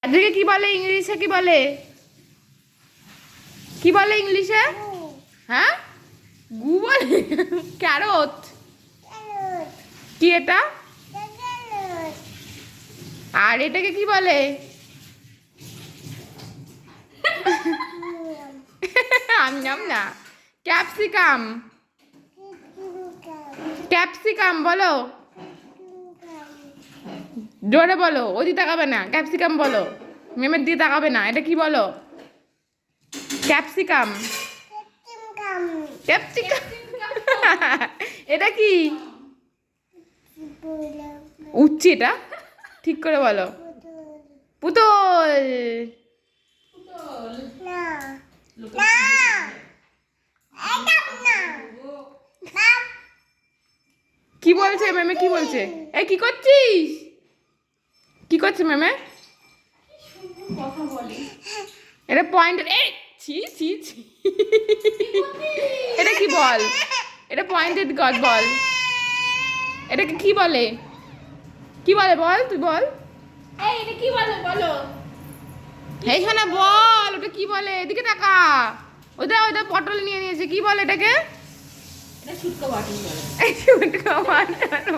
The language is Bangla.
এটাকে কি বলে ইংলিশে? কি বলে? কি বলে ইংলিশে? হ্যাঁ, গু বলে। ক্যারট। কি এটা? আর এটাকে কি বলে? আম না, ক্যাপসিকাম। ক্যাপসিকাম বলো, জোরে বলো। ওদিকে তাকাবে না, ক্যাপসিকাম বলো। মেমের দিয়ে তাকাবে না। এটা কি বলো? ক্যাপসিকাম। ক্যাপসিকাম। এটা কি? উচ্ছি। এটা ঠিক করে বলো। পুতুল। কি বলছে ম্যামে? কি বলছে? এই কি করছিস? কি করছে ম্যামে? এটা পয়েন্টার। এই ছি ছি ছি। এটা কি বল? এটা পয়েন্টেড গড বল। এটাকে কি বলে? কি বলে বল, তুই বল। এই এটা কি বলে বলো। এইখানে বল, ওটা কি বলে? এদিকে তাকা। ওটা ওটা পটল নিয়ে নিয়েছে। কি বলে এটাকে? এটা শুটকো বাটন বলে। এই শুটকো বাটন।